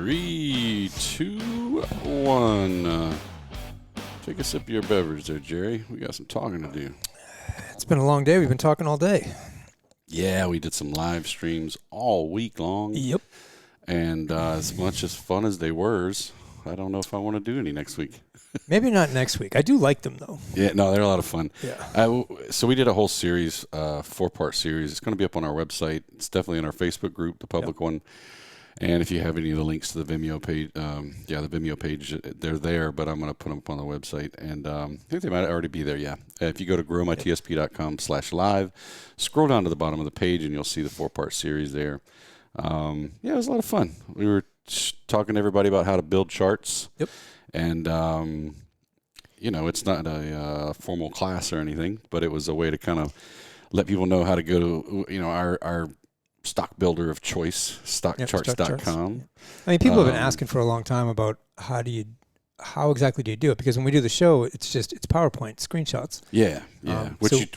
3, 2, 1. Take a sip of your beverage there, Jerry. We got some talking to do. It's been a long day. We've been talking all day. Yeah, we did some live streams all week long. Yep. And as much as fun as they were, I don't know if I want to do any next week. Maybe not next week. I do like them, though. Yeah, no, they're a lot of fun. Yeah. So we did a whole series, 4-part series. It's going to be up on our website. It's definitely in our Facebook group, the public one. And if you have any of the links to the Vimeo page, the Vimeo page, they're there, but I'm going to put them up on the website. And I think they might already be there, yeah. If you go to growmytsp.com/live, scroll down to the bottom of the page, and you'll see the 4-part series there. It was a lot of fun. We were talking to everybody about how to build charts. Yep. And, it's not a formal class or anything, but it was a way to kind of let people know how to go to, our stock builder of choice, stockcharts.com. I mean, people have been asking for a long time about how exactly do you do it? Because when we do the show, it's PowerPoint screenshots. Yeah.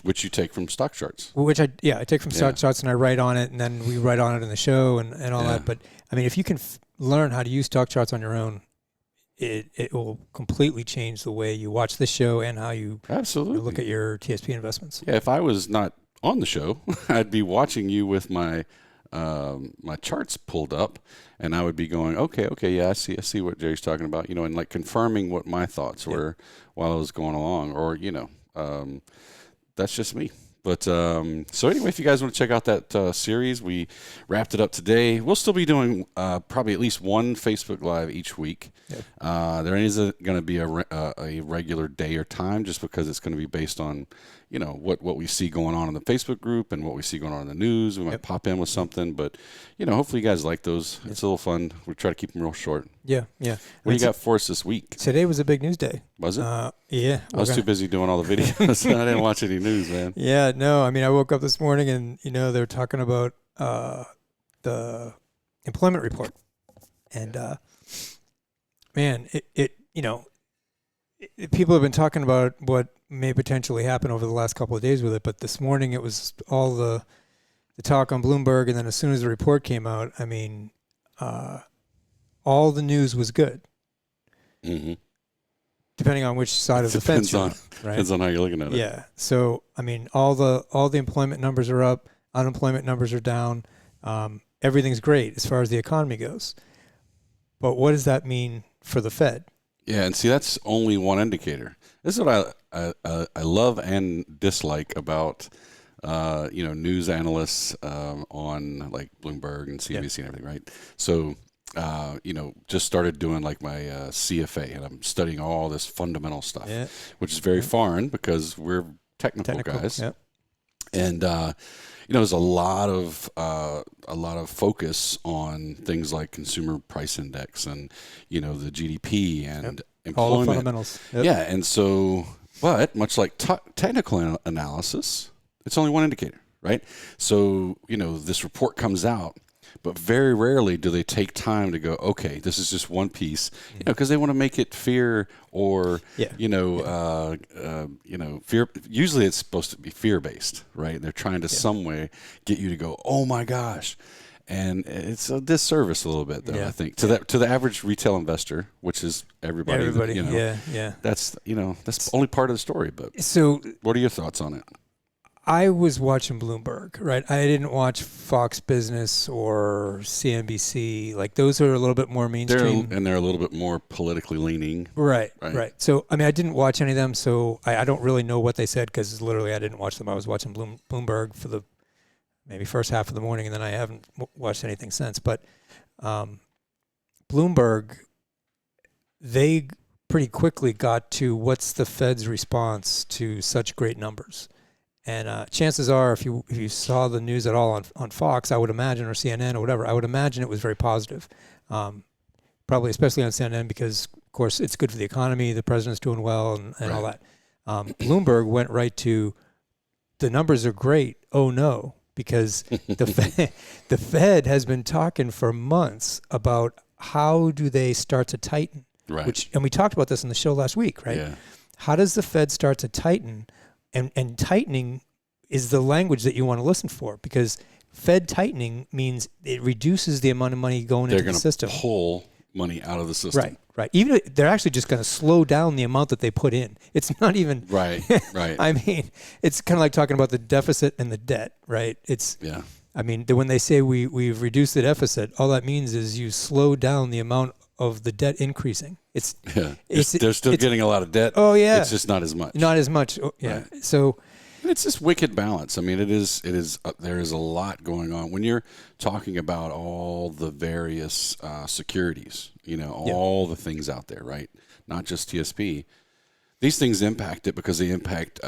Which you take from stock charts. Which I take from stock charts, and I write on it, and then we write on it in the show and all that. But I mean, if you can learn how to use stock charts on your own, it will completely change the way you watch this show and how you look at your TSP investments. Yeah, if I was not on the show, I'd be watching you with my my charts pulled up, and I would be going, okay, yeah, I see what Jerry's talking about, and like confirming what my thoughts were while I was going along, or that's just me. But so anyway, if you guys want to check out that series, we wrapped it up today. We'll still be doing probably at least one Facebook Live each week. Yep. There isn't going to be a regular day or time, just because it's going to be based on what we see going on in the Facebook group and what we see going on in the news. We might pop in with something, but hopefully you guys like those. It's a little fun. We try to keep them real short. Yeah. What do you got for us this week? Today was a big news day. Was it? Yeah. I was too busy doing all the videos. I didn't watch any news, man. Yeah, no. I mean, I woke up this morning and they were talking about the employment report, and man, people have been talking about what may potentially happen over the last couple of days with it, but this morning it was all the talk on Bloomberg, and then as soon as the report came out, I mean, all the news was good. Mm-hmm. Depending on which side of the fence you're on, right? Depends on how you're looking at it. Yeah. So, I mean, all the employment numbers are up, unemployment numbers are down. Everything's great as far as the economy goes. But what does that mean for the Fed? Yeah, and see, that's only one indicator. This is what I love and dislike about news analysts on like Bloomberg and CNBC and everything, right? So just started doing like my CFA, and I'm studying all this fundamental stuff, which is very foreign because we're technical guys. Yep. And there's a lot of focus on things like consumer price index and the GDP and employment. All the fundamentals. Yep. Yeah, and so, but much like technical analysis, it's only one indicator, right? So this report comes out, but very rarely do they take time to go, okay, this is just one piece, because they want to make it fear or, fear. Usually it's supposed to be fear-based, right? They're trying to some way get you to go, oh my gosh. And it's a disservice a little bit, though, I think, to the average retail investor, which is everybody. That's that's only part of the story. But so, what are your thoughts on it? I was watching Bloomberg, right? I didn't watch Fox Business or CNBC. Like, those are a little bit more mainstream. They're a little bit more politically leaning. Right. So, I mean, I didn't watch any of them, so I don't really know what they said because literally I didn't watch them. I was watching Bloomberg for the maybe first half of the morning, and then I haven't watched anything since. But Bloomberg, they pretty quickly got to what's the Fed's response to such great numbers. And chances are, if you saw the news at all on Fox, I would imagine, or CNN or whatever, I would imagine it was very positive. Probably especially on CNN because, of course, it's good for the economy, the president's doing well, and all that. Bloomberg went right to, the numbers are great, oh no, because the Fed has been talking for months about how do they start to tighten. Right. And we talked about this in the show last week, right? Yeah. How does the Fed start to tighten? And tightening is the language that you want to listen for, because Fed tightening means it reduces the amount of money going into the system. They're going to pull money out of the system. Right. Even they're actually just going to slow down the amount that they put in. It's not even Right. I mean, it's kind of like talking about the deficit and the debt, right? Yeah. I mean, when they say we've reduced the deficit, all that means is you slow down the amount of the debt increasing. They're still getting a lot of debt. Oh yeah. It's just not as much. Not as much. Oh, yeah. Right. So it's this wicked balance. I mean, it is. There is a lot going on when you're talking about all the various securities. All the things out there, right? Not just TSP. These things impact it because they impact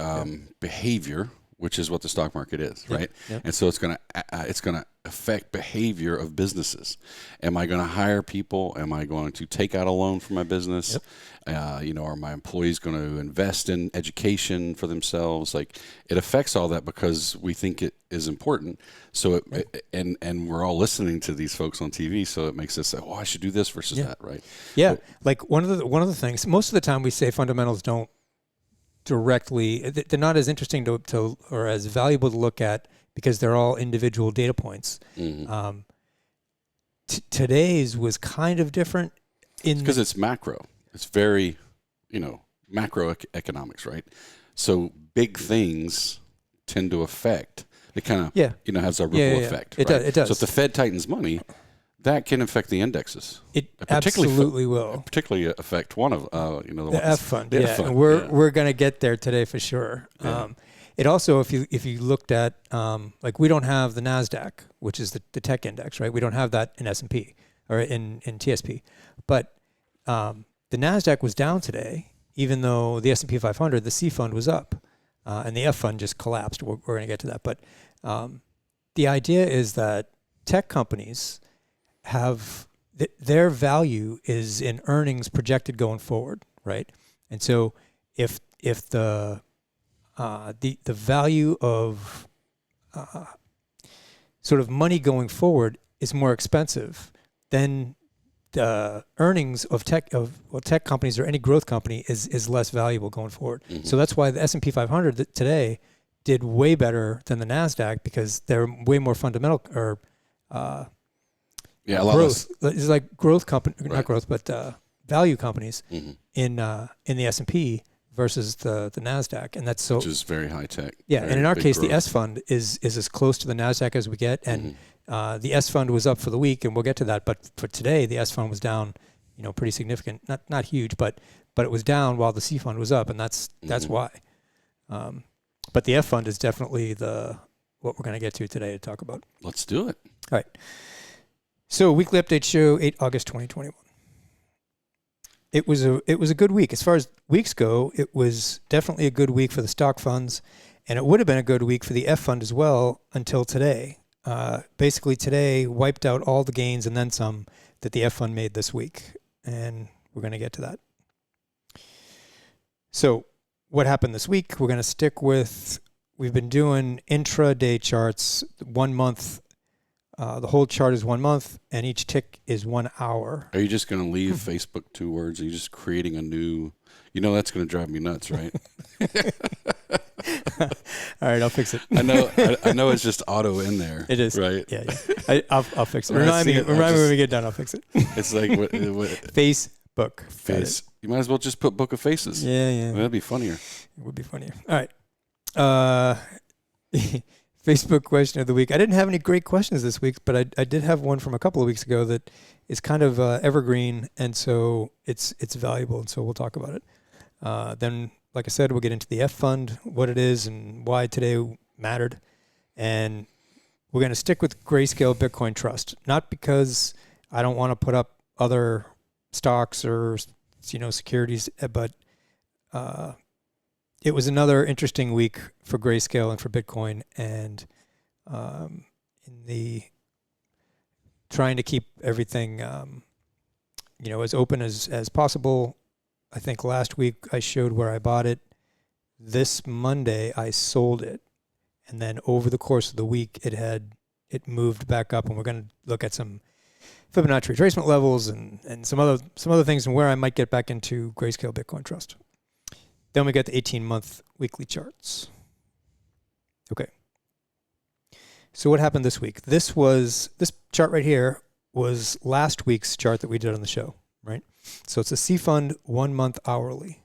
behavior, which is what the stock market is, right? Yep. And so it's gonna affect behavior of businesses. Am I going to hire people? Am I going to take out a loan for my business? Yep. Are my employees going to invest in education for themselves? Like, it affects all that because we think it is important. So and we're all listening to these folks on TV, so it makes us say, "Oh, I should do this versus that," right? Yeah. Like one of the things. Most of the time, we say fundamentals don't directly. They're not as interesting to or as valuable to look at because they're all individual data points. Mm-hmm. Today's was kind of different because it's macro. It's very, macroeconomics, right? So big things tend to affect. It kind of, has a ripple effect. It right? does. So if the Fed tightens money, that can affect the indexes. It absolutely will. Particularly affect one of, the F fund. The F fund. And we're going to get there today for sure. Yeah. It also, if you looked at, we don't have the NASDAQ, which is the tech index, right? We don't have that in S&P or in TSP. But the NASDAQ was down today, even though the S&P 500, the C fund was up. And the F fund just collapsed. We're going to get to that. But the idea is that tech companies have their value is in earnings projected going forward, right? And so if the value of sort of money going forward is more expensive, then the earnings of tech companies or any growth company is less valuable going forward. Mm-hmm. So that's why the S&P 500 today did way better than the NASDAQ because they're way more fundamental or growth. It's like growth company, right. Not growth, but value companies mm-hmm. in the S&P versus the NASDAQ, and that's which is very high tech. Yeah, and in our case, growth. The S fund is as close to the NASDAQ as we get, and mm-hmm. The S fund was up for the week, and we'll get to that. But for today, the S fund was down, pretty significant. Not huge, but it was down while the C fund was up, and that's mm-hmm. why. But the F fund is definitely what we're going to get to today to talk about. Let's do it. All right. So weekly update show, 8 August 2021. It was a good week. As far as weeks go, it was definitely a good week for the stock funds, and it would have been a good week for the F fund as well until today. Basically, today wiped out all the gains and then some that the F fund made this week, and we're going to get to that. So what happened this week? We're going to stick with, we've been doing intraday charts, 1 month. The whole chart is 1 month, and each tick is 1 hour. Are you just going to leave Facebook 2 words? Are you just creating a new... that's going to drive me nuts, right? All right, I'll fix it. I know it's just auto in there. It is. Right? Yeah. I'll fix it. Remind me when we get done, I'll fix it. It's like... what Facebook. You might as well just put Book of Faces. Yeah. That'd be funnier. It would be funnier. All right. Facebook question of the week. I didn't have any great questions this week, but I did have one from a couple of weeks ago that is kind of evergreen, and so it's valuable, and so we'll talk about it. Then, like I said, we'll get into the F fund, what it is, and why today mattered. And we're going to stick with Greyscale Bitcoin Trust, not because I don't want to put up other stocks or securities, but it was another interesting week for Greyscale and for Bitcoin, and in the trying to keep everything as open as possible. I think last week I showed where I bought it. This Monday I sold it, and then over the course of the week it moved back up, and we're going to look at some Fibonacci retracement levels and some other things and where I might get back into Greyscale Bitcoin Trust. Then we got the 18-month weekly charts. Okay. So what happened this week? This chart right here was last week's chart that we did on the show. right? So it's a C fund 1 month hourly.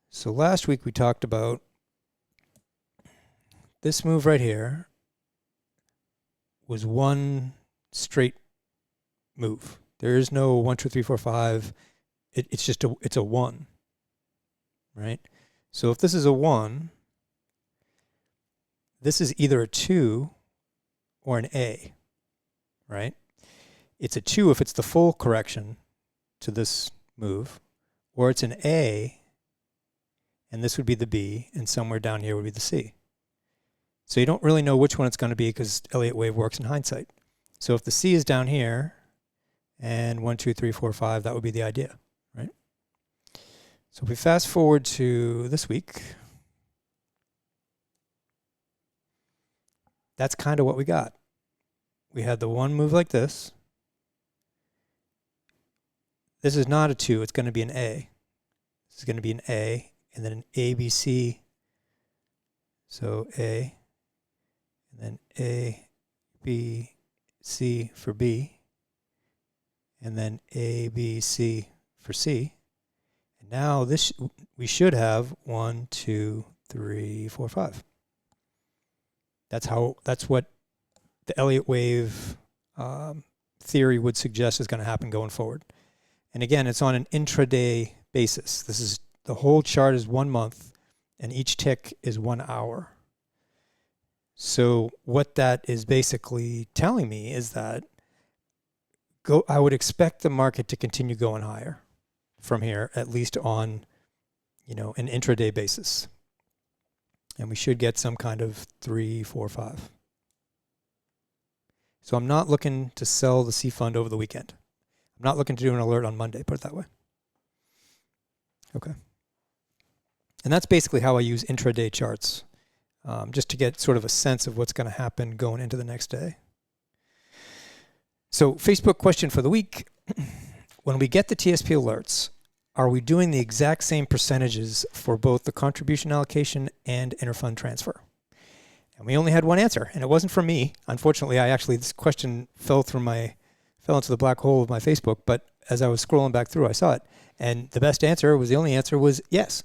So last week we talked about this move right here was one straight move. There is no 1, 2, 3, 4, 5. It's just it's a 1, right? So if this is a 1, this is either a 2 or an A, right? It's a 2 if it's the full correction to this move, or it's an A, and this would be the B, and somewhere down here would be the C. So you don't really know which one it's going to be because Elliott Wave works in hindsight. So if the C is down here, and 1, 2, 3, 4, 5, that would be the idea, right? So if we fast forward to this week, that's kind of what we got. We had the one move like this. This is not a 2. It's going to be an A. This is going to be an A, and then an A, B, C. So A, and then A, B, C for B, and then A, B, C for C. And now this we should have 1, 2, 3, 4, 5. That's what the Elliott Wave theory would suggest is going to happen going forward. And again, it's on an intraday basis. This is the whole chart is 1 month, and each tick is 1 hour. So what that is basically telling me is that I would expect the market to continue going higher from here, at least on, an intraday basis. And we should get some kind of 3, 4, 5. So I'm not looking to sell the C fund over the weekend. I'm not looking to do an alert on Monday, put it that way. Okay. And that's basically how I use intraday charts, just to get sort of a sense of what's going to happen going into the next day. So Facebook question for the week. When we get the TSP alerts, are we doing the exact same percentages for both the contribution allocation and interfund transfer? And we only had one answer, and it wasn't from me. Unfortunately, this question fell into the black hole of my Facebook, but as I was scrolling back through, I saw it. And the only answer was yes.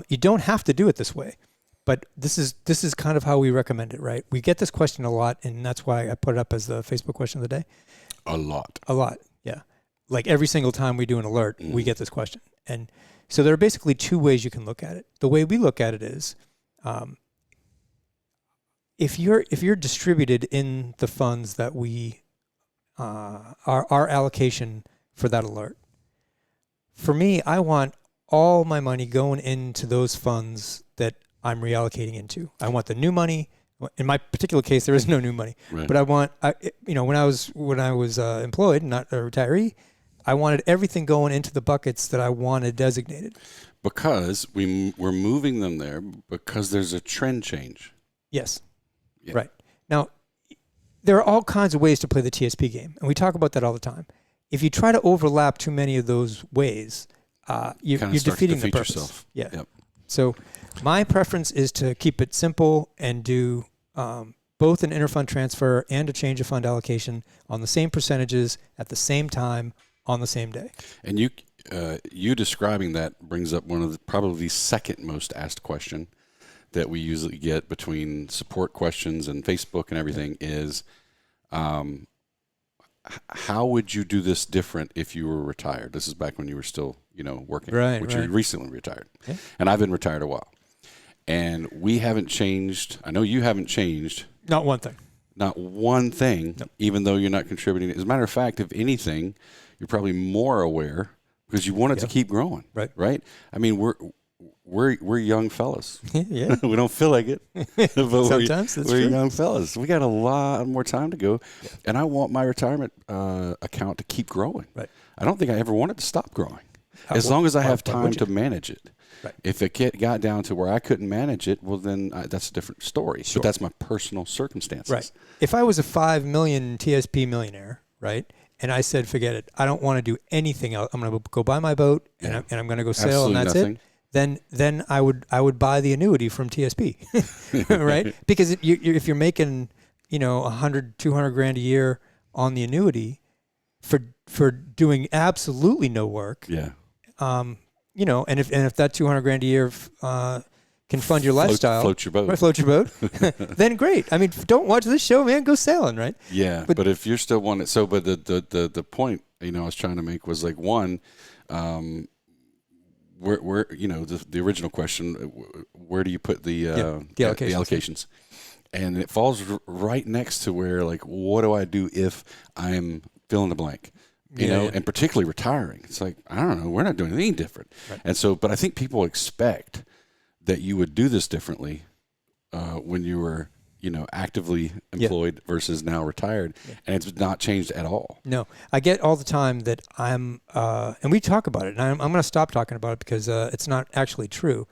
You don't have to do it this way, but this is kind of how we recommend it, right? We get this question a lot, and that's why I put it up as the Facebook question of the day. A lot, yeah. Like every single time we do an alert, we get this question. And so there are basically two ways you can look at it. The way we look at it is, if you're distributed in the funds that we our allocation for that alert. For me, I want all my money going into those funds that I'm reallocating into. I want the new money. In my particular case, there is no new money, right. But I want, when I was employed, not a retiree, I wanted everything going into the buckets that I wanted designated. Because we're moving them there because there's a trend change. Yes, yeah. Right. Now, there are all kinds of ways to play the TSP game, and we talk about that all the time. If you try to overlap too many of those ways, you're defeating the purpose. Yourself. Yeah. Yep. So my preference is to keep it simple and do both an interfund transfer and a change of fund allocation on the same percentages at the same time on the same day. And you describing that brings up one of probably the second most asked question that we usually get between support questions and Facebook and everything is, how would you do this different if you were retired? This is back when you were still, working, right, which right. You recently retired. Yeah. And I've been retired a while. And we haven't changed. I know you haven't changed. Not one thing. Not one thing, nope. Even though you're not contributing. As a matter of fact, if anything, you're probably more aware because you want it to keep growing. Right. Right? I mean, we're young fellas. Yeah. We don't feel like it. But sometimes we're young fellas. We got a lot more time to go. Yeah. And I want my retirement account to keep growing. Right. I don't think I ever want it to stop growing. As long as I have time to manage it. Right. If it got down to where I couldn't manage it, well, then that's a different story. Sure. But that's my personal circumstances. Right. If I was a 5 million TSP millionaire, right, and I said, forget it, I don't want to do anything else. I'm going to go buy my boat and I'm going to go sail, and that's nothing. It. Then I would buy the annuity from TSP, right? Because if you're making 100, 200 grand a year on the annuity, for for doing absolutely no work. Yeah. You know, and if that $200,000 a year can fund your lifestyle, float your boat, right, float your boat, then great. I mean, don't watch this show, man. Go sailing, right? Yeah, but if you're still wanting, so but the point I was trying to make was like one, where the original question, where do you put the allocations? And it falls right next to where, like, what do I do if I'm fill in the blank? And particularly retiring. It's like, I don't know, we're not doing anything different. Right. And so, but I think people expect that you would do this differently when you were, actively employed versus now retired. Yeah. And it's not changed at all. No, I get all the time that I'm, and we talk about it, and I'm going to stop talking about it because it's not actually true.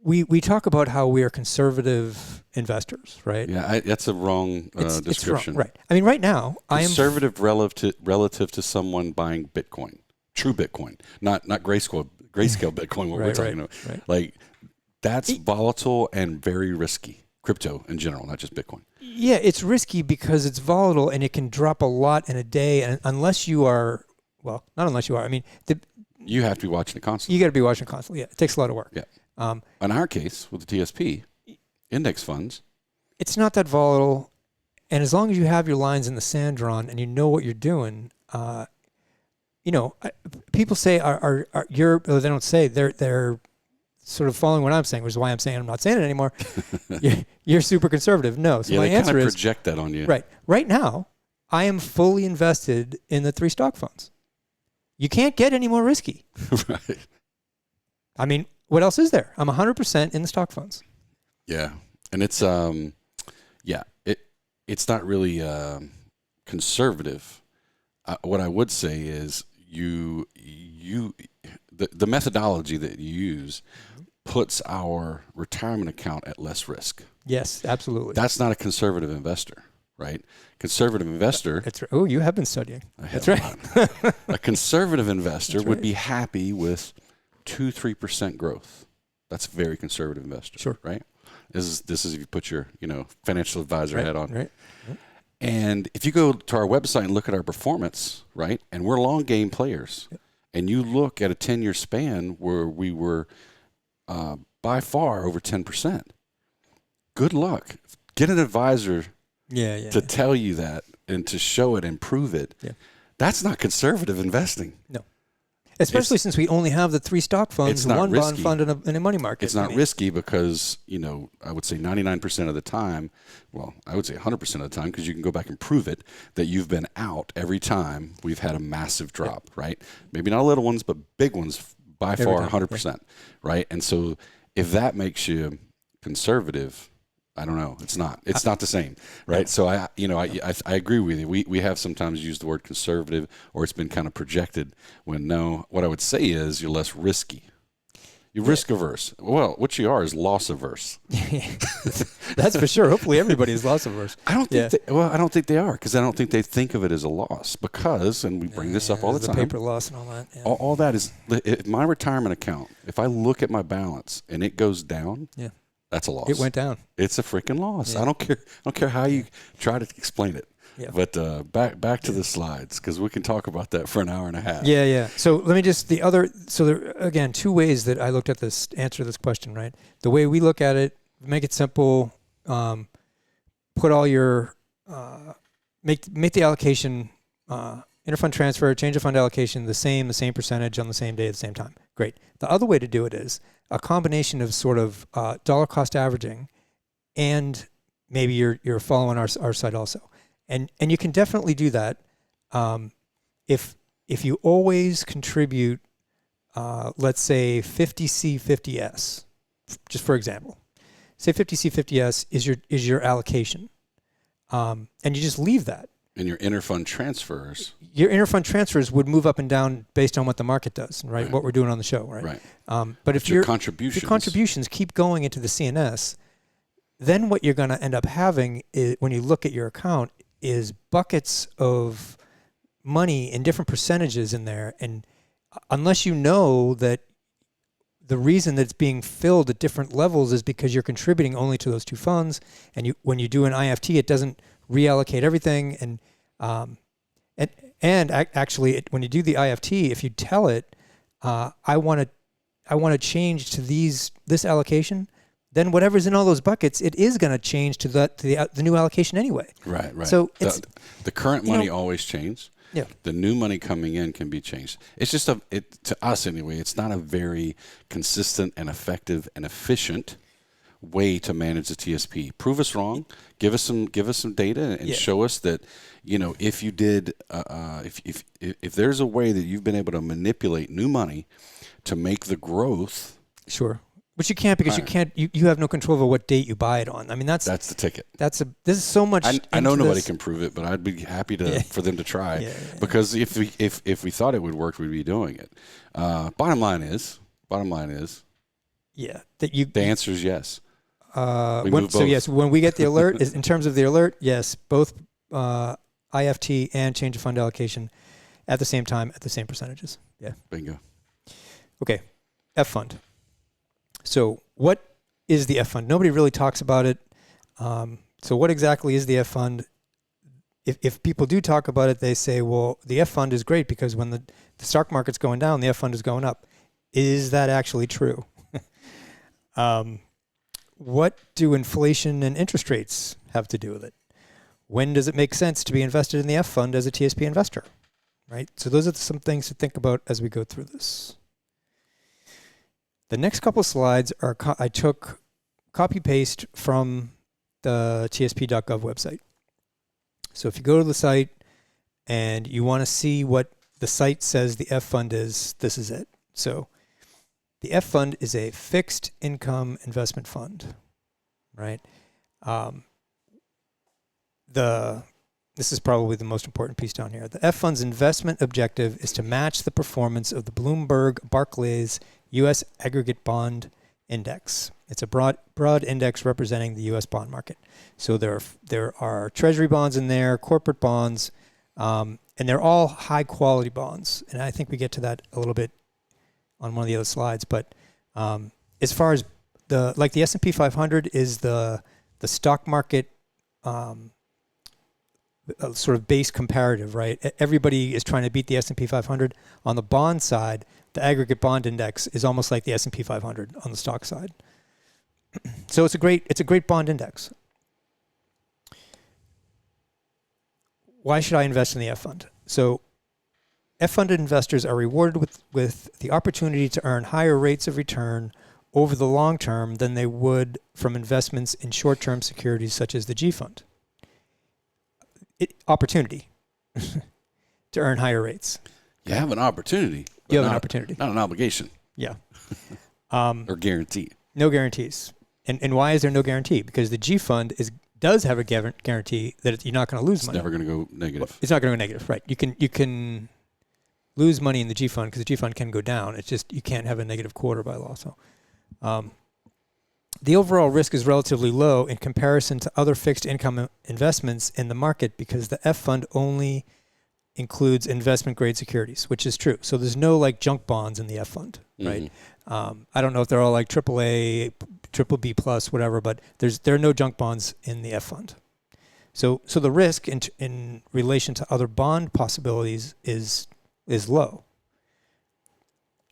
We talk about how we are conservative investors, right? Yeah, that's a wrong description. It's wrong, right. I mean, right now, conservative relative to someone buying Bitcoin, true Bitcoin, not Grayscale Bitcoin, what we're talking about. Right. Like, that's volatile and very risky. Crypto in general, not just Bitcoin. Yeah, it's risky because it's volatile and it can drop a lot in a day. And unless you are, well, not unless you are. I mean, you have to be watching it constantly. You got to be watching it constantly. Yeah, it takes a lot of work. Yeah. In our case, with the TSP, index funds, it's not that volatile. And as long as you have your lines in the sand drawn and you know what you're doing, people say, they don't say, they're sort of following what I'm saying, which is why I'm saying I'm not saying it anymore. you're super conservative. No. So my answer is, project that on you. Right. Right now, I am fully invested in the 3 stock funds. You can't get any more risky. Right. I mean, what else is there? I'm 100% in the stock funds. Yeah. And it's, it's not really conservative. What I would say is the methodology that you use puts our retirement account at less risk. Yes, absolutely. That's not a conservative investor, right? Conservative investor. That's right. Oh, you have been studying. That's right. A conservative investor would be happy with 2-3% growth. That's a very conservative investor. Sure. Right? This is if you put your financial advisor hat on. Right. And if you go to our website and look at our performance, right, and we're long game players, and you look at a 10-year span where we were by far over 10%, good luck. Get an advisor to tell you that and to show it and prove it. Yeah. That's not conservative investing. No. Especially since we only have the 3 stock funds, one bond fund, and a money market. It's not risky because, I would say 99% of the time, well, I would say 100% of the time, because you can go back and prove it, that you've been out every time we've had a massive drop, right? Maybe not little ones, but big ones by far, 100%, right? And so if that makes you conservative, I don't know. It's not. It's not the same, right? So I agree with you. We have sometimes used the word conservative, or it's been kind of projected. When no, what I would say is you're less risky. You're risk averse. Well, what you are is loss averse. That's for sure. Hopefully, everybody is loss averse. I don't think. I don't think they are, because I don't think they think of it as a loss. Because, and we bring this up all the time. Paper loss and all that. Yeah. All that is my retirement account. If I look at my balance and it goes down, that's a loss. It went down. It's a freaking loss. Yeah. I don't care how you try to explain it. Yeah. But back to the slides, because we can talk about that for an hour and a half. Yeah. So let me just there again 2 ways that I looked at this, answer this question, right? The way we look at it, make it simple, put all your make the allocation interfund transfer, change of fund allocation the same percentage on the same day at the same time. Great. The other way to do it is a combination of sort of dollar cost averaging, and maybe you're following our side also. And you can definitely do that if you always contribute, let's say 50C 50S, just for example. Say 50C 50S is your allocation, and you just leave that. And your interfund transfers. Your interfund transfers would move up and down based on what the market does, right? What we're doing on the show, right? Right. But if your contributions keep going into the CNS, then what you're going to end up having is, when you look at your account, is buckets of money in different percentages in there. And unless you know that the reason that it's being filled at different levels is because you're contributing only to those 2 funds, and when you do an IFT, it doesn't reallocate everything, and Actually, when you do the IFT, if you tell it, I want to change to this allocation, then whatever's in all those buckets, it is going to change to the new allocation anyway. Right. So the current money always changes. Yeah. The new money coming in can be changed. It's just to us anyway. It's not a very consistent and effective and efficient way to manage the TSP. Prove us wrong. Give us some data and show us that, if you did, if there's a way that you've been able to manipulate new money to make the growth. Sure. But you can't, because you have no control over what date you buy it on. I mean, that's the ticket. This is so much. I know nobody can prove it, but I'd be happy for them to try, because if we thought it would work, we'd be doing it. Bottom line is, the answer is yes. Yes, when we get the alert, in terms of the alert, yes, both IFT and change of fund allocation at the same time at the same percentages. Yeah. Bingo. Okay, F fund. So what is the F fund? Nobody really talks about it. So what exactly is the F fund? If people do talk about it, they say, well, the F fund is great because when the stock market's going down, the F fund is going up. Is that actually true? What do inflation and interest rates have to do with it? When does it make sense to be invested in the F fund as a TSP investor? Right? So those are some things to think about as we go through this. The next couple of slides are I took copy-paste from the tsp.gov website. So if you go to the site and you want to see what the site says the F fund is, this is it. So the F fund is a fixed income investment fund, right? This is probably the most important piece down here. The F fund's investment objective is to match the performance of the Bloomberg Barclays U.S. Aggregate Bond Index. It's a broad index representing the U.S. bond market. So there are Treasury bonds in there, corporate bonds, and they're all high quality bonds. And I think we get to that a little bit on one of the other slides. But as far as the S&P 500 is the stock market sort of base comparative, right? Everybody is trying to beat the S&P 500. On the bond side, the aggregate bond index is almost like the S&P 500 on the stock side. So it's a great bond index. Why should I invest in the F fund? So F-funded investors are rewarded with the opportunity to earn higher rates of return over the long term than they would from investments in short-term securities such as the G fund. Opportunity to earn higher rates. You have an opportunity. You have an opportunity. Not an obligation. Yeah. Or guarantee. No guarantees. And why is there no guarantee? Because the G fund does have a guarantee that you're not going to lose money. It's never going to go negative. It's not going to go negative, right? You can lose money in the G fund because the G fund can go down. It's just you can't have a negative quarter by law. So, the overall risk is relatively low in comparison to other fixed income investments in the market because the F fund only includes investment grade securities, which is true. So there's no like junk bonds in the F fund, right? I don't know if they're all like AAA, triple B plus, whatever, but there are no junk bonds in the F fund. So the risk in relation to other bond possibilities is low.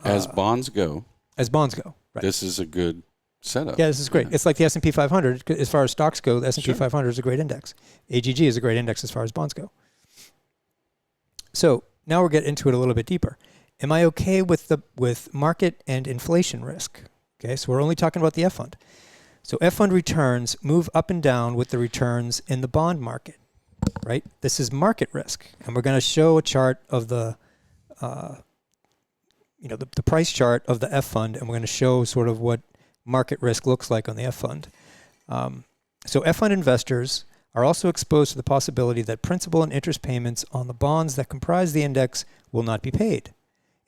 As bonds go. Right. This is a good setup. Yeah, this is great. It's like the S&P 500. As far as stocks go, the S&P 500 is a great index. AGG is a great index as far as bonds go. So now we'll get into it a little bit deeper. Am I okay with market and inflation risk? Okay, so we're only talking about the F fund. So F fund returns move up and down with the returns in the bond market, right? This is market risk, and we're going to show a chart of the price chart of the F fund, and we're going to show sort of what market risk looks like on the F fund. So F fund investors are also exposed to the possibility that principal and interest payments on the bonds that comprise the index will not be paid.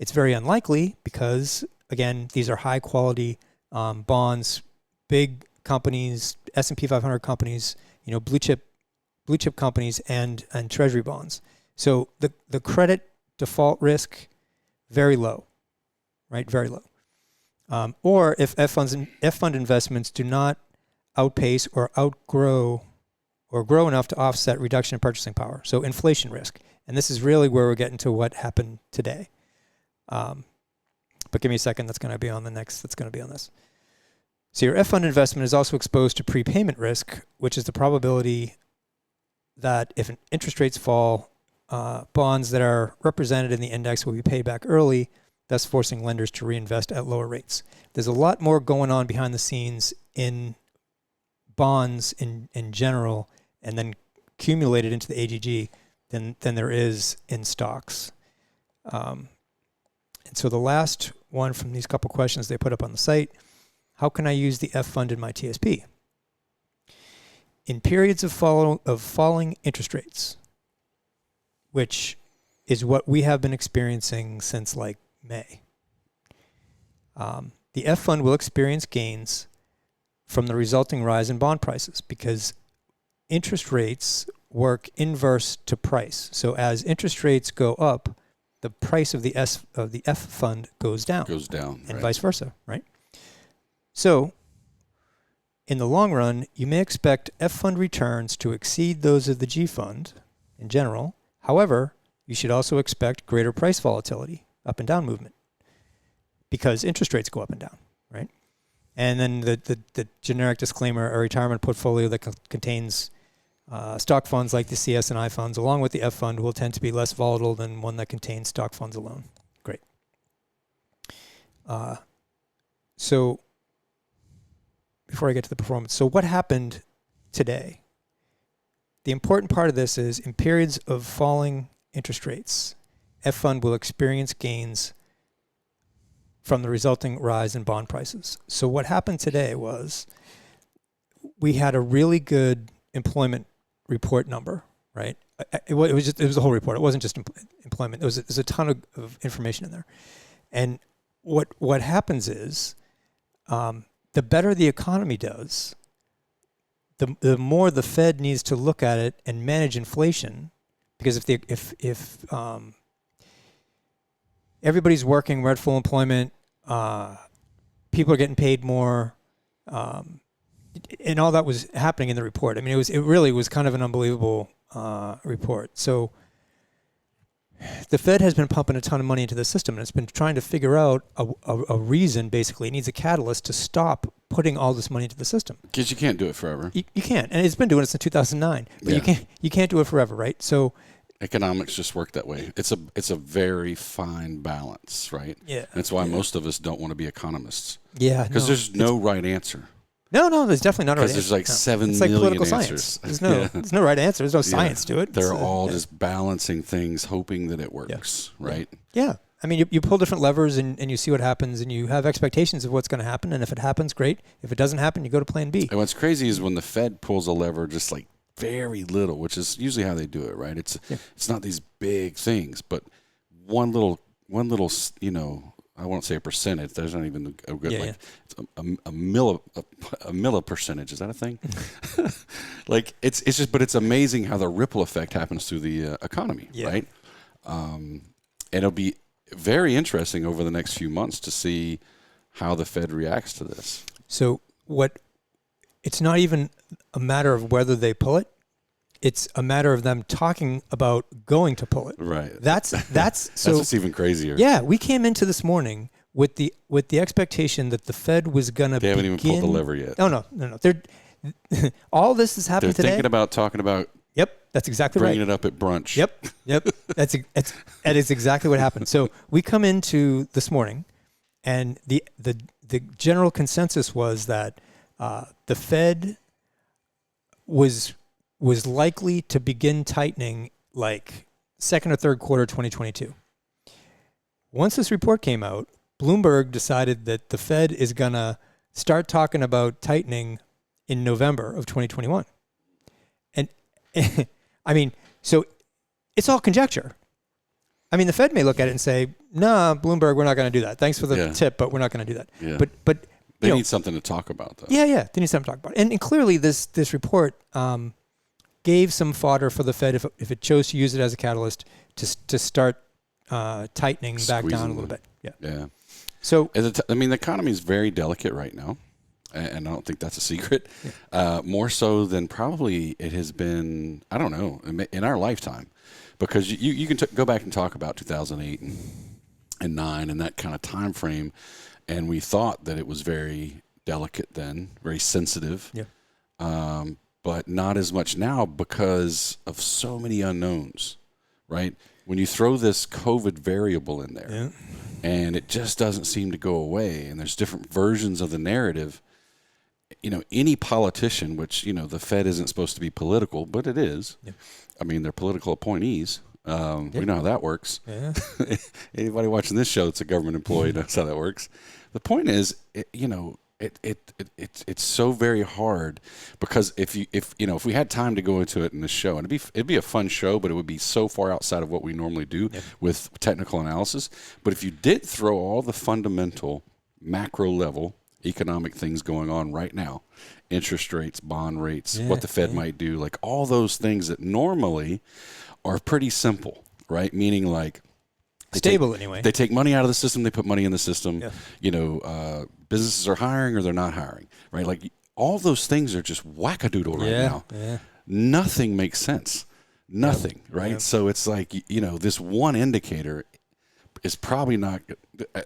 It's very unlikely because, again, these are high quality bonds, big companies, S&P 500 companies, blue chip companies, and treasury bonds. So the credit default risk, very low, right? Very low. Or if F fund investments do not outpace or outgrow or grow enough to offset reduction in purchasing power. So inflation risk. And this is really where we're getting to what happened today. But give me a second. That's going to be on the next. That's going to be on this. So your F fund investment is also exposed to prepayment risk, which is the probability that if interest rates fall, bonds that are represented in the index will be paid back early, thus forcing lenders to reinvest at lower rates. There's a lot more going on behind the scenes in bonds in general, and then accumulated into the AGG than there is in stocks. And so the last one from these couple questions they put up on the site: how can I use the F fund in my TSP? In periods of falling interest rates, which is what we have been experiencing since like May, the F fund will experience gains from the resulting rise in bond prices because interest rates work inverse to price. So as interest rates go up, the price of the F fund goes down. And vice versa, right? So in the long run, you may expect F fund returns to exceed those of the G fund in general. However, you should also expect greater price volatility, up and down movement, because interest rates go up and down, right? And then the generic disclaimer: a retirement portfolio that contains stock funds like the CS&I funds, along with the F fund, will tend to be less volatile than one that contains stock funds alone. Great. So before I get to the performance, so what happened today? The important part of this is in periods of falling interest rates, F fund will experience gains from the resulting rise in bond prices. So what happened today was we had a really good employment report number, right? It was a whole report. It wasn't just employment. There's a ton of information in there. And what happens is the better the economy does, the more the Fed needs to look at it and manage inflation, because if everybody's working, we're at full employment, people are getting paid more, and all that was happening in the report. I mean, it really was kind of an unbelievable report. So the Fed has been pumping a ton of money into the system, and it's been trying to figure out a reason. Basically, it needs a catalyst to stop putting all this money into the system. Because you can't do it forever. You can't, and it's been doing it since 2009. But you can't do it forever, right? So economics just work that way. It's a very fine balance, right? Yeah. And that's why most of us don't want to be economists. Yeah. Because there's no right answer. No, there's definitely not a right answer. Because there's like 7 it's million like political answers. Science. There's no right answer. There's no science to it. They're all just balancing things, hoping that it works, right? Yeah. I mean, you pull different levers and you see what happens, and you have expectations of what's going to happen. And if it happens, great. If it doesn't happen, you go to plan B. And what's crazy is when the Fed pulls a lever just like very little, which is usually how they do it, right? It's not these big things, but one little, I won't say a percentage. There's not even a good It's a milli percentage. Is that a thing? Like it's just, but it's amazing how the ripple effect happens through the economy, right? And it'll be very interesting over the next few months to see how the Fed reacts to this. So it's not even a matter of whether they pull it. It's a matter of them talking about going to pull it. Right. That's so. That's what's even crazier. Yeah, we came into this morning with the expectation that the Fed was going to. They haven't even pulled the lever yet. No. They're all this is happening today. They're thinking about talking about. Yep, that's exactly right. Bringing it up at brunch. Yep. That is exactly what happened. So we come into this morning, and the general consensus was that the Fed was likely to begin tightening like second or third quarter 2022. Once this report came out, Bloomberg decided that the Fed is going to start talking about tightening in November of 2021. And I mean, so it's all conjecture. I mean, the Fed may look at it and say, "Nah, Bloomberg, we're not going to do that. Thanks for the tip, but we're not going to do that." Yeah. But they need something to talk about, though. Yeah, they need something to talk about. And clearly, this report gave some fodder for the Fed if it chose to use it as a catalyst to start tightening back down a little bit. Yeah. So the economy is very delicate right now, and I don't think that's a secret. More so than probably it has been. I don't know, in our lifetime. because you can go back and talk about 2008 and 9 and that kind of time frame, and we thought that it was very delicate then, very sensitive. Yeah. But not as much now because of so many unknowns, right? When you throw this COVID variable in there, Yeah. and it just doesn't seem to go away, and there's different versions of the narrative, any politician, which, the Fed isn't supposed to be political, but it is. Yeah. I mean, they're political appointees. We know how that works. Yeah. Anybody watching this show that's a government employee knows how that works. The point is, it's so very hard, because if we had time to go into it in this show, and it'd be a fun show, but it would be so far outside of what we normally do with technical analysis. But if you did throw all the fundamental macro level economic things going on right now, interest rates, bond rates, what the Fed might do, like all those things that normally are pretty simple, right? Meaning like Stable anyway. They take money out of the system, they put money in the system. Yeah. Businesses are hiring or they're not hiring, right? Like all those things are just wackadoodle right now. Yeah. Nothing makes sense. Nothing, right? Yep. So it's like, this one indicator is probably not.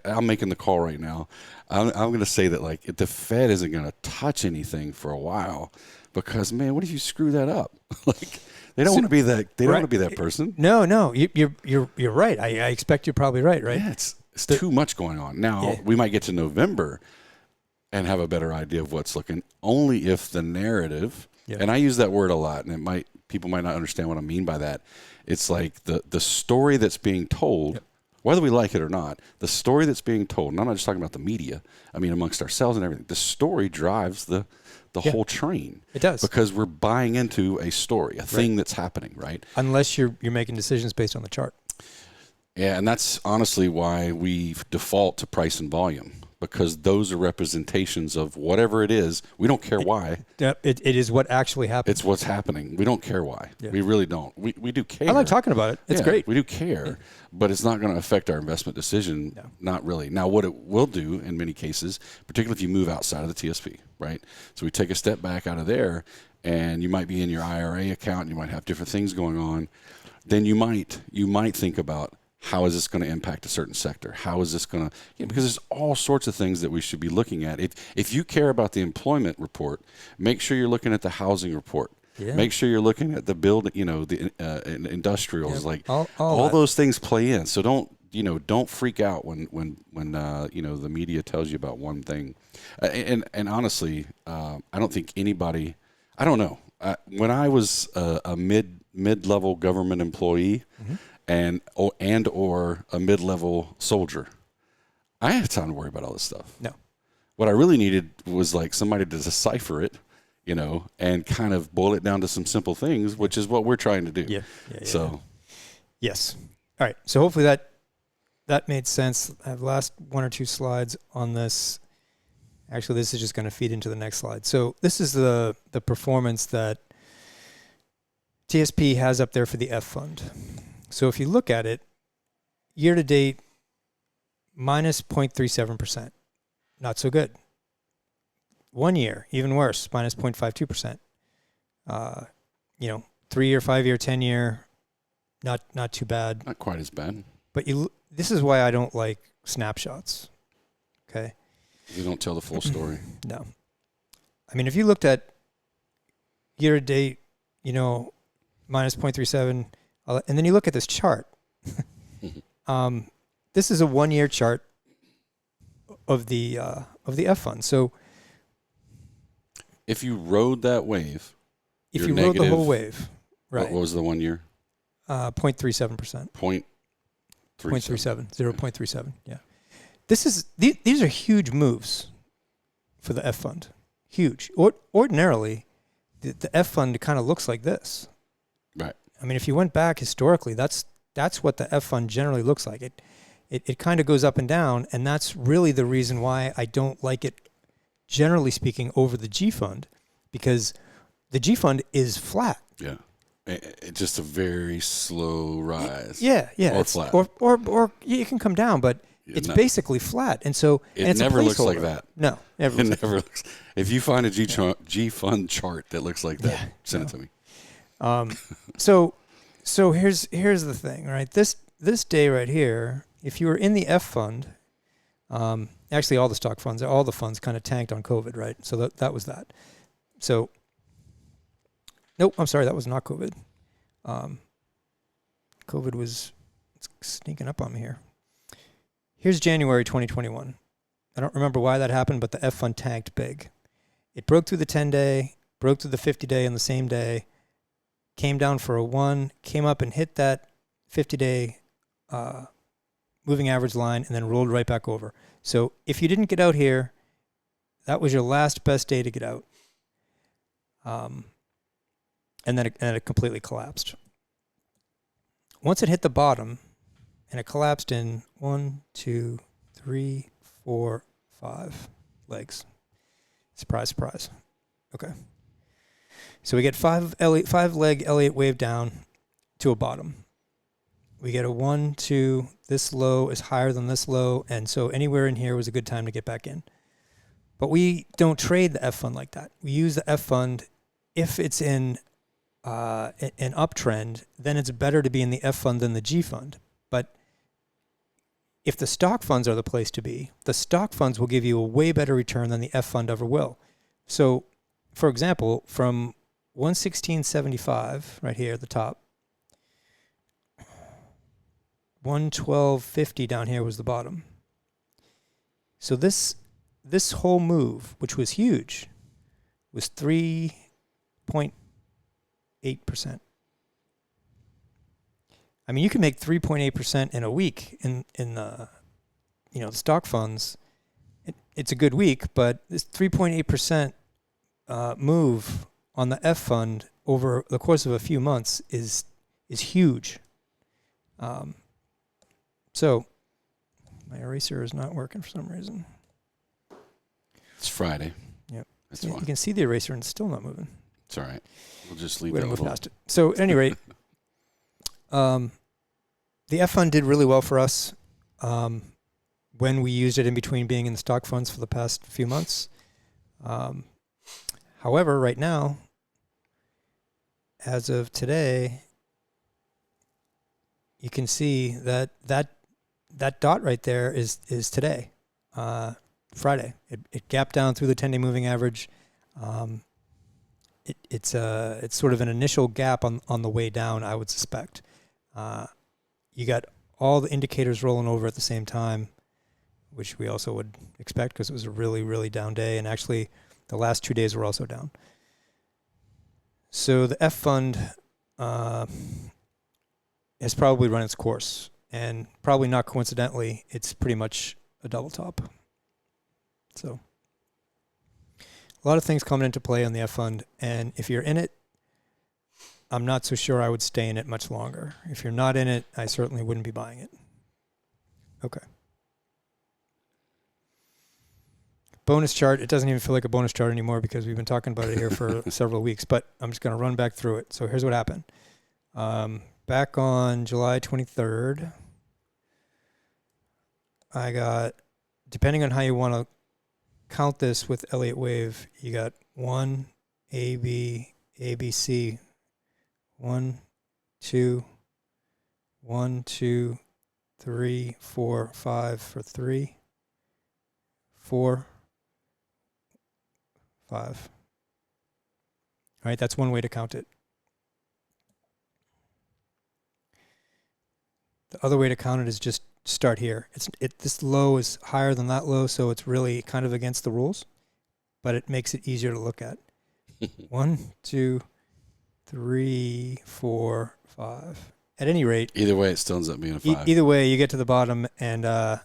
I'm making the call right now. I'm going to say that like the Fed isn't going to touch anything for a while, because man, what if you screw that up? Like they don't want to be that. They don't want to be that person. No. You're right. I expect you're probably right. Yeah, it's too much going on. Now we might get to November and have a better idea of what's looking. Only if the narrative, and I use that word a lot, and people might not understand what I mean by that. It's like the story that's being told. Whether we like it or not, the story that's being told, and I'm not just talking about the media, I mean amongst ourselves and everything, the story drives the whole train. It does. Because we're buying into a story, a thing that's happening, right? Unless you're making decisions based on the chart. Yeah, and that's honestly why we default to price and volume, because those are representations of whatever it is. We don't care why. It is what actually happened. It's what's happening. We don't care why. Yeah. We really don't. We do care. I like talking about it. It's great. We do care, but it's not going to affect our investment decision. No. Not really. Now, what it will do in many cases, particularly if you move outside of the TSP, right? So we take a step back out of there, and you might be in your IRA account, and you might have different things going on. Then you might think about, how is this going to impact a certain sector? How is this going to, because there's all sorts of things that we should be looking at. If you care about the employment report, make sure you're looking at the housing report. Yeah. Make sure you're looking at the building, the industrials, like all those things play in. So don't freak out when the media tells you about one thing. And honestly, I don't think anybody, I don't know. When I was a mid-level government employee, and or a mid-level soldier, I had time to worry about all this stuff. No. What I really needed was like somebody to decipher it, and kind of boil it down to some simple things, which is what we're trying to do. Yeah. So. Yes. All right. So hopefully that made sense. I have last one or two slides on this. Actually, this is just going to feed into the next slide. So this is the performance that TSP has up there for the F fund. So if you look at it, year to date, minus 0.37%. Not so good. 1 year, even worse, minus 0.52%. 3 year, 5 year, 10 year, not too bad. Not quite as bad. But this is why I don't like snapshots. Okay. You don't tell the full story. No. I mean, if you looked at year to date, minus 0.37, and then you look at this chart. This is a 1 year chart of the F fund. So if you rode that wave, if you rode the whole wave, right? What was the 1 year? 0.37%. 0.37. 0.37. Yeah. These are huge moves for the F fund. Huge. Ordinarily, the F fund kind of looks like this. Right. I mean, if you went back historically, that's what the F fund generally looks like. It kind of goes up and down, and that's really the reason why I don't like it, generally speaking, over the G fund, because the G fund is flat. Yeah. It's just a very slow rise. Yeah. Or flat. Or you can come down, but it's basically flat. And so it never looks like that. No, never. It never looks. If you find a G fund chart that looks like that, send it to me. So So here's the thing, right? This day right here, if you were in the F fund, actually all the funds kind of tanked on COVID, right? So that was that. So, nope, I'm sorry, that was not COVID. COVID was sneaking up on me here. Here's January 2021. I don't remember why that happened, but the F fund tanked big. It broke through the 10-day, broke through the 50-day on the same day, came down for a 1, came up and hit that 50-day moving average line, and then rolled right back over. So if you didn't get out here, that was your last best day to get out. And then it completely collapsed. Once it hit the bottom, and it collapsed in 1, 2, 3, 4, 5 legs. Surprise, surprise. Okay. So we get 5-leg Elliott Wave down to a bottom. We get a 1, 2, this low is higher than this low, and so anywhere in here was a good time to get back in. But we don't trade the F fund like that. We use the F fund if it's in an uptrend, then it's better to be in the F fund than the G fund. But if the stock funds are the place to be, the stock funds will give you a way better return than the F fund ever will. So, for example, from 116.75 right here at the top, 112.50 down here was the bottom. So this whole move, which was huge, was 3.8%. I mean, you can make 3.8% in a week in the stock funds. It's a good week, but this 3.8% move on the F fund over the course of a few months is huge. So my eraser is not working for some reason. It's Friday. Yep. That's So fine. you can see the eraser and it's still not moving. It's all right. We'll just leave We're it gonna a move little. past it. So at any rate, the F fund did really well for us when we used it in between being in the stock funds for the past few months. However, right now, as of today, you can see that dot right there is today, Friday. It gapped down through the 10-day moving average. It's sort of an initial gap on the way down, I would suspect. You got all the indicators rolling over at the same time, which we also would expect because it was a really, really down day. And actually, the last 2 days were also down. So the F fund has probably run its course. And probably not coincidentally, it's pretty much a double top. So a lot of things coming into play on the F fund. And if you're in it, I'm not so sure I would stay in it much longer. If you're not in it, I certainly wouldn't be buying it. Okay. Bonus chart. It doesn't even feel like a bonus chart anymore because we've been talking about it here for several weeks, but I'm just going to run back through it. So here's what happened. Back on July 23rd, I got, depending on how you want to count this with Elliott Wave, you got 1, A, B, ABC, 1, 2, 1, 2, 3, 4, 5 for 3, 4, 5. All right, that's one way to count it. The other way to count it is just start here. This low is higher than that low, so it's really kind of against the rules, but it makes it easier to look at. 1, 2, 3, 4, 5. At any rate, Either way, it still ends up being a 5. Either way, you get to the bottom, and I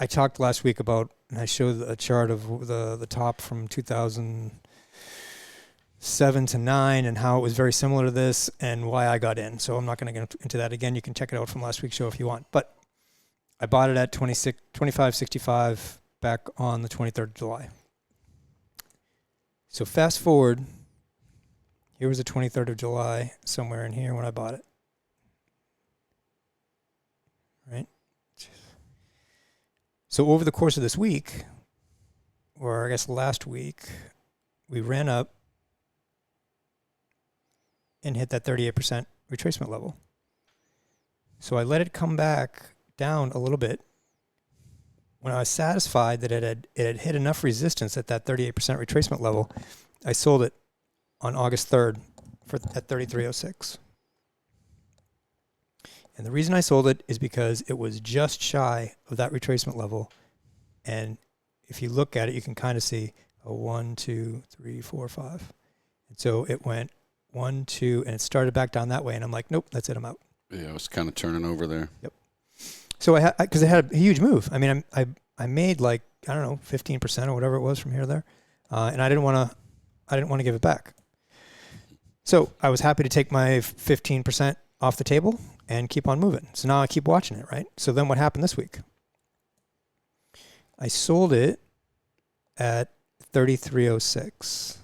talked last week about, and I showed a chart of the top from 2007 to 9 and how it was very similar to this and why I got in. So I'm not going to get into that again. You can check it out from last week's show if you want. But I bought it at 25.65 back on the 23rd of July. So fast forward, here was the 23rd of July, somewhere in here when I bought it. Right? So over the course of this week, or I guess last week, we ran up and hit that 38% retracement level. So I let it come back down a little bit. When I was satisfied that it had hit enough resistance at that 38% retracement level, I sold it on August 3rd at 33.06. And the reason I sold it is because it was just shy of that retracement level. And if you look at it, you can kind of see a 1, 2, 3, 4, 5. And so it went 1, 2, and it started back down that way. And I'm like, nope, that's it, I'm out. Yeah, it was kind of turning over there. Yep. So because it had a huge move. I mean, I made like, I don't know, 15% or whatever it was from here to there. And I didn't want to give it back. So I was happy to take my 15% off the table and keep on moving. So now I keep watching it, right? So then what happened this week? I sold it at 33.06.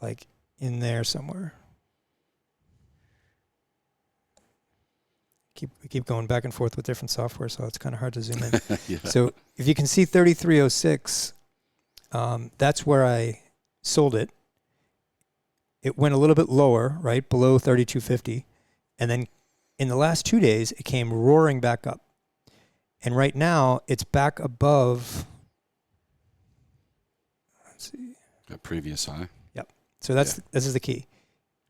Like in there somewhere. We keep going back and forth with different software, so it's kind of hard to zoom in. Yeah. So if you can see 33.06, that's where I sold it. It went a little bit lower, right, below 32.50. And then in the last 2 days, it came roaring back up. And right now, it's back above, let's see. A previous high. Yep. So this is the key.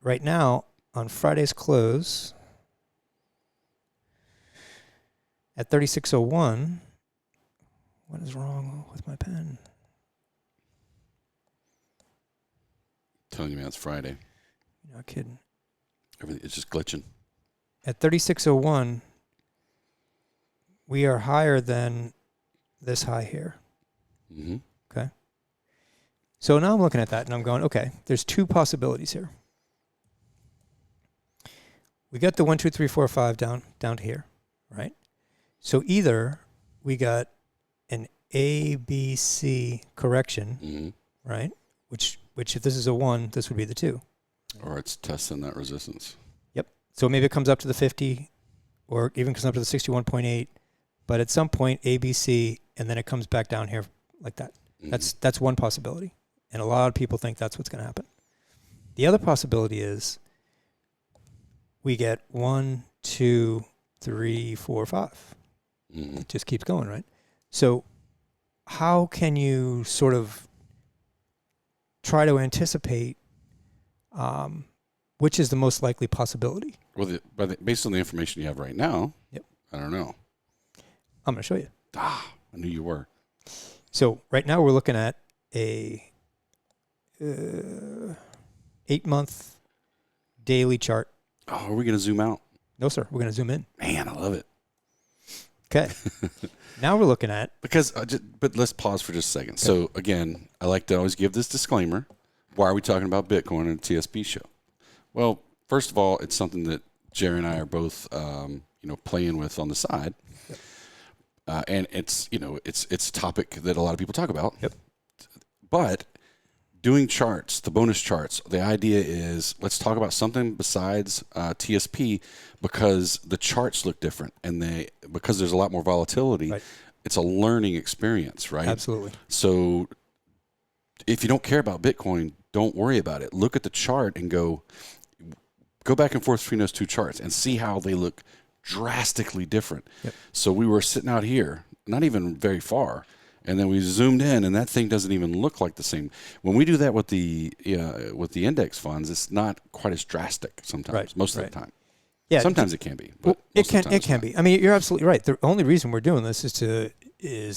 Right now, on Friday's close, at 36.01, what is wrong with my pen? Telling you, man, it's Friday. You're not kidding. Everything, it's just glitching. At 36.01, we are higher than this high here. Mm-hmm. Okay. So now I'm looking at that and I'm going, okay, there's two possibilities here. We got the 1, 2, 3, 4, 5 down to here, right? So either we got an ABC correction, Mm-hmm. right? Which if this is a 1, this would be the 2. Or it's testing that resistance. Yep. So maybe it comes up to the 50 or even comes up to the 61.8, but at some point ABC and then it comes back down here like that. Mm-hmm. That's one possibility. And a lot of people think that's what's going to happen. The other possibility is we get 1, 2, 3, 4, 5. Mm-hmm. It just keeps going, right? So how can you sort of try to anticipate which is the most likely possibility? Well, based on the information you have right now, Yep. I don't know. I'm going to show you. I knew you were. So right now we're looking at a 8-month daily chart. Oh, are we going to zoom out? No, sir. We're going to zoom in. Man, I love it. Okay. Now we're looking at... But let's pause for just a second. Okay. So, again, I like to always give this disclaimer. Why are we talking about Bitcoin in a TSP show? Well, first of all, it's something that Jerry and I are both, playing with on the side. Yep. And it's a topic that a lot of people talk about. Yep. But doing charts, the bonus charts, the idea is let's talk about something besides TSP because the charts look different and because there's a lot more volatility. Right. It's a learning experience, right? Absolutely. So if you don't care about Bitcoin, don't worry about it. Look at the chart and go back and forth between those two charts and see how they look drastically different. Yep. So we were sitting out here, not even very far, and then we zoomed in, and that thing doesn't even look like the same. When we do that with the index funds, it's not quite as drastic sometimes. Right. Most of the time. Yeah. Sometimes it can be. But it can be. I mean, you're absolutely right. The only reason we're doing this is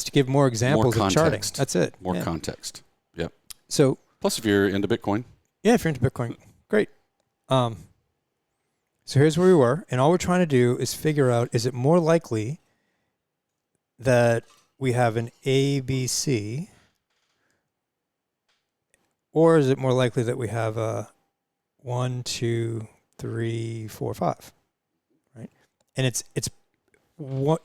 to give more examples of charting. That's it. More context. Yep. So plus, if you're into Bitcoin. Yeah, if you're into Bitcoin, great. So here's where we were, and all we're trying to do is figure out: is it more likely that we have an ABC, or is it more likely that we have a 1, 2, 3, 4, 5, right? And it's more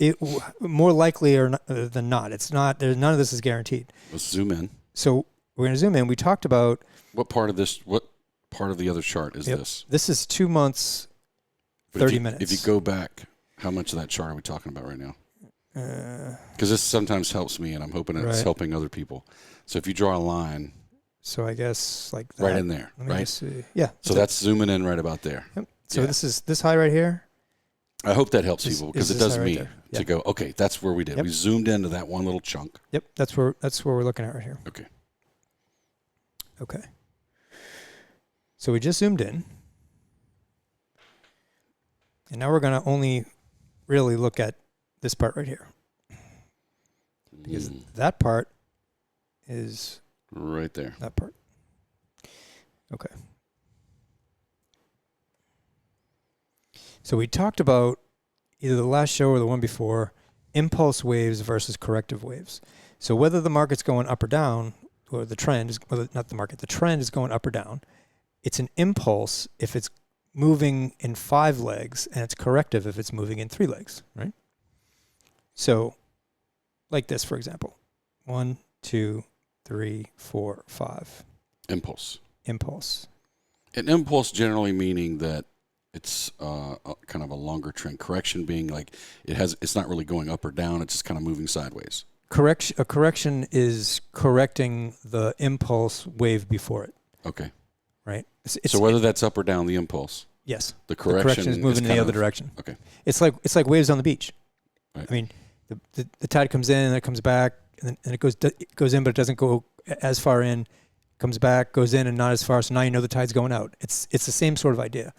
likely than not. It's not. None of this is guaranteed. Let's zoom in. So we're going to zoom in. We talked about what part of the other chart is this? This is 2 months, 30 minutes. If you go back, how much of that chart are we talking about right now? Because this sometimes helps me, and I'm hoping it's helping other people. So if you draw a line, So I guess like that. Right in there, Let me right? just see. Yeah. So that's zooming in right about there. Yep. So Yeah. this is this high right here. I hope that helps people because it this does high right me there. to go, okay, that's where we did. Yep. We zoomed into that one little chunk. Yep. That's where we're looking at right here. Okay. Okay. So we just zoomed in. And now we're going to only really look at this part right here. Because that part is right there. that part. Okay. So we talked about either the last show or the one before, impulse waves versus corrective waves. So whether the market's going up or down, or the trend is, well, not the market, the trend is going up or down, it's an impulse if it's moving in 5 legs, and it's corrective if it's moving in 3 legs, right? So like this, for example, 1, 2, 3, 4, 5. Impulse. Impulse. An impulse generally meaning that it's kind of a longer trend. Correction being like it's not really going up or down. It's just kind of moving sideways. A correction is correcting the impulse wave before it. Okay. Right. So whether that's up or down, the impulse. Yes. The correction is moving in the other direction. Okay. It's like waves on the beach. Right. I mean, the tide comes in and it comes back, and it goes in, but it doesn't go as far in. Comes back, goes in, and not as far. So now you know the tide's going out. It's the same sort of idea.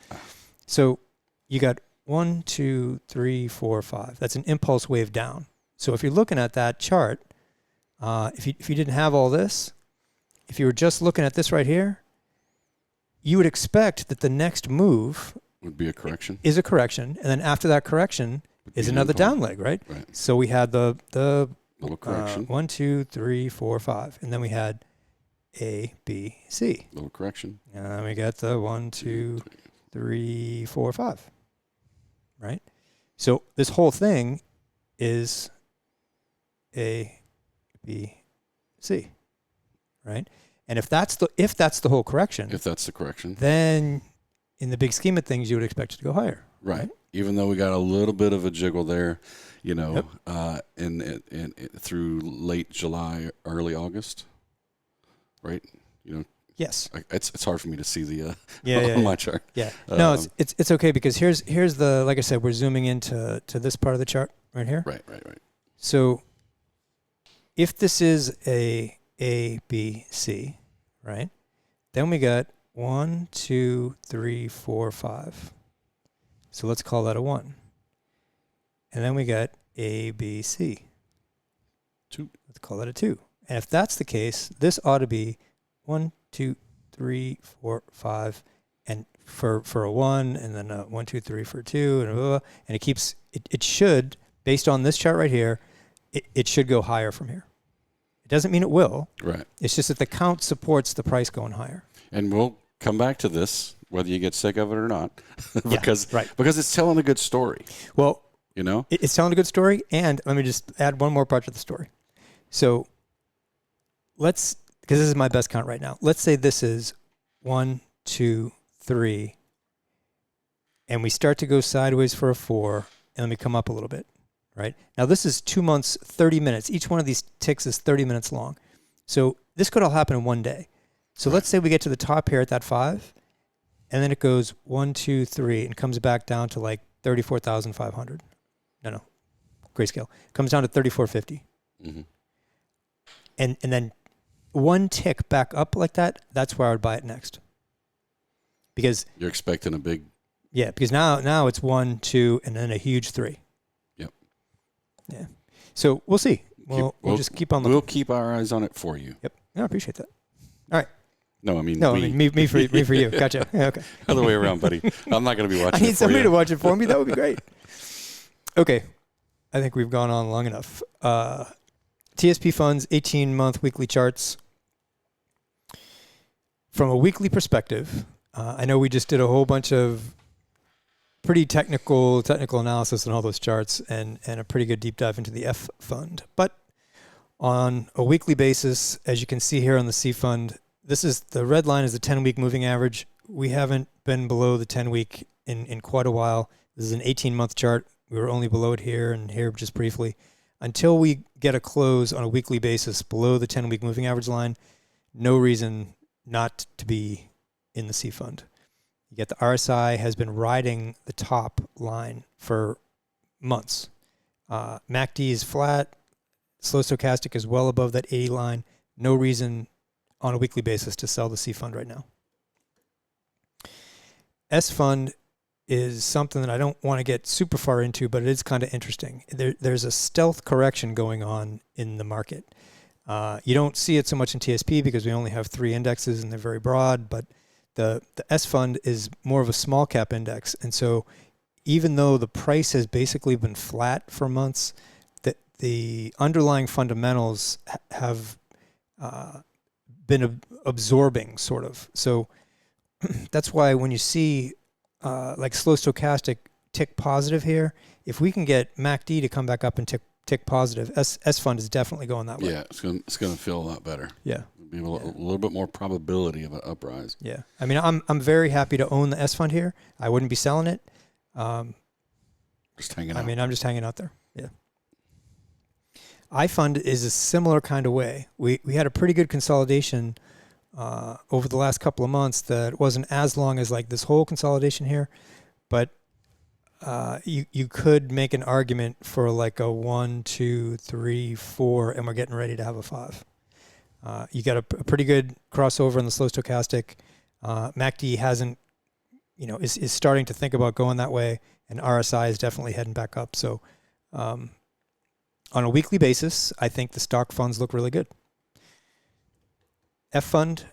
So you got 1, 2, 3, 4, 5. That's an impulse wave down. So if you're looking at that chart, if you didn't have all this, if you were just looking at this right here, you would expect that the next move would be a correction. Is a correction, and then after that correction is another down leg, right? Right. So we had the little correction. 1, 2, 3, 4, 5, and then we had A, B, C. Little correction. And then we got the 1, 2, 3, 4, 5. Right? So this whole thing is A, B, C. Right? And if that's the whole correction, If that's the correction. then in the big scheme of things, you would expect it to go higher. Right. Even though we got a little bit of a jiggle there, you know, in through late July, early August. Right? You know. Yes. It's hard for me to see the on my chart. Yeah. No, it's okay because here's the, like I said, we're zooming into this part of the chart right here. Right. So if this is A, B, C, right? Then we got 1, 2, 3, 4, 5. So let's call that a 1. And then we got A, B, C. 2. Let's call that a 2. And if that's the case, this ought to be 1, 2, 3, 4, 5, and for a 1, and then a 1, 2, 3 for a 2, and blah, blah, blah. And it keeps it should, based on this chart right here, it should go higher from here. It doesn't mean it will. Right. It's just that the count supports the price going higher. And we'll come back to this, whether you get sick of it or not, because right. because it's telling a good story. Well, you know, it's telling a good story, and let me just add one more part to the story. So because this is my best count right now. Let's say this is 1, 2, 3, and we start to go sideways for a 4, and then we come up a little bit, right? Now this is 2 months, 30 minutes. Each one of these ticks is 30 minutes long. So this could all happen in one day. So let's say we get to the top here at that 5, and then it goes 1, 2, 3, and comes back down to like 34,500. No, Greyscale. Comes down to 3450. Mm-hmm. And then one tick back up like that, that's where I would buy it next. Because you're expecting a big... Yeah, because now it's 1, 2, and then a huge 3. Yep. Yeah. So we'll see. We'll just keep on looking. We'll keep our eyes on it for you. Yep. I appreciate that. All right. No, I mean me for you. Gotcha. Yeah, okay. Other way around, buddy. I'm not going to be watching. I need somebody to watch it for me. That would be great. Okay. I think we've gone on long enough. TSP funds, 18-month weekly charts. From a weekly perspective, I know we just did a whole bunch of pretty technical analysis on all those charts and a pretty good deep dive into the F fund. But on a weekly basis, as you can see here on the C fund, the red line is the 10-week moving average. We haven't been below the 10-week in quite a while. This is an 18-month chart. We were only below it here and here just briefly. Until we get a close on a weekly basis below the 10-week moving average line, no reason not to be in the C fund. You get the RSI has been riding the top line for months. MACD is flat. Slow stochastic is well above that 80 line. No reason on a weekly basis to sell the C fund right now. S fund is something that I don't want to get super far into, but it is kind of interesting. There's a stealth correction going on in the market. You don't see it so much in TSP because we only have 3 indexes and they're very broad, but the S fund is more of a small cap index. And so even though the price has basically been flat for months, the underlying fundamentals have been absorbing, sort of. So that's why when you see like slow stochastic tick positive here, if we can get MACD to come back up and tick positive, S fund is definitely going that way. Yeah, it's going to feel a lot better. Yeah. Be a little bit more probability of an uprise. Yeah. I mean, I'm very happy to own the S fund here. I wouldn't be selling it. Just hanging out. I mean, I'm just hanging out there. Yeah. I fund is a similar kind of way. We had a pretty good consolidation over the last couple of months that wasn't as long as like this whole consolidation here, but you could make an argument for like a 1, 2, 3, 4, and we're getting ready to have a 5. You got a pretty good crossover in the slow stochastic. MACD hasn't, is starting to think about going that way, and RSI is definitely heading back up. So on a weekly basis, I think the stock funds look really good. F fund,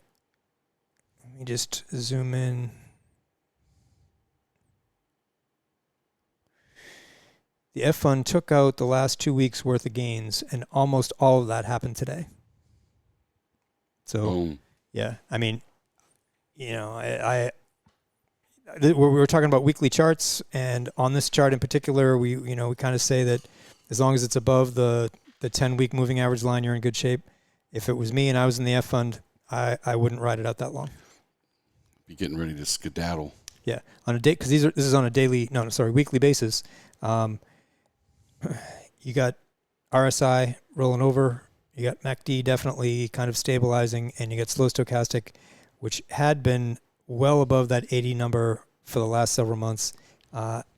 let me just zoom in. The F fund took out the last 2 weeks worth of gains, and almost all of that happened today. So, Boom. Yeah, I mean, we were talking about weekly charts, and on this chart in particular, we kind of say that as long as it's above the 10-week moving average line, you're in good shape. If it was me and I was in the F fund, I wouldn't ride it out that long. Be getting ready to skedaddle. Yeah, on a day, because this is on a weekly basis. You got RSI rolling over. You got MACD definitely kind of stabilizing, and you got slow stochastic, which had been well above that 80 number for the last several months,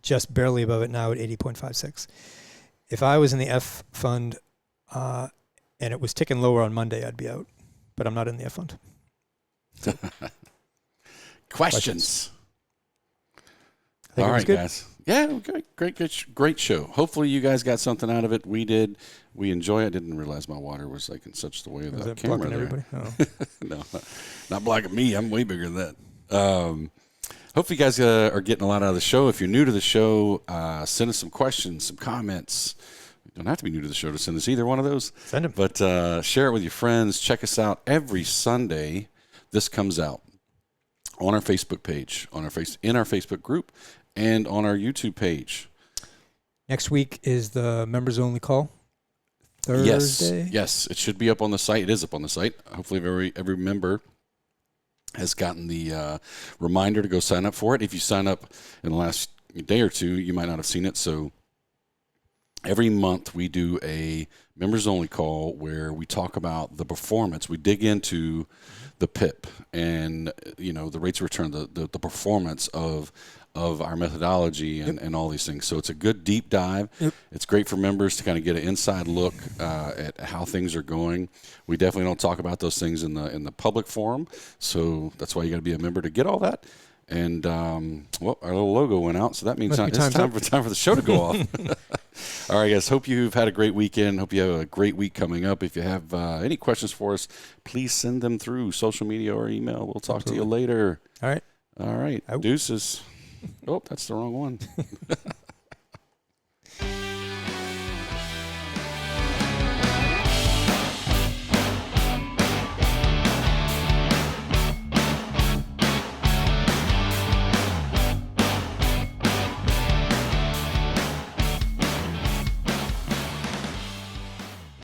just barely above it now at 80.56. If I was in the F fund and it was ticking lower on Monday, I'd be out. But I'm not in the F fund. Questions. All right, guys. Yeah, great show. Hopefully you guys got something out of it. We did. We enjoy it. Didn't realize my water was like in such the way of the camera there. Everybody? Oh. No, not blocking me. I'm way bigger than that. Hopefully you guys are getting a lot out of the show. If you're new to the show, send us some questions, some comments. You don't have to be new to the show to send us either one of those. Send them. But share it with your friends. Check us out every Sunday. This comes out on our Facebook page, in our Facebook group, and on our YouTube page. Next week is the members only call. Thursday. Yes, it should be up on the site. It is up on the site. Hopefully, every member has gotten the reminder to go sign up for it. If you sign up in the last day or two, you might not have seen it. So every month we do a members only call where we talk about the performance. We dig into the PIP and the rates of return, the performance of our methodology and all these things. So it's a good deep dive. Yep. It's great for members to kind of get an inside look at how things are going. We definitely don't talk about those things in the public forum. So that's why you got to be a member to get all that. And our little logo went out, so that means it's time for the show to go off. All right, guys. Hope you've had a great weekend. Hope you have a great week coming up. If you have any questions for us, please send them through social media or email. We'll talk to you later. All right. Deuces. Oh, that's the wrong one.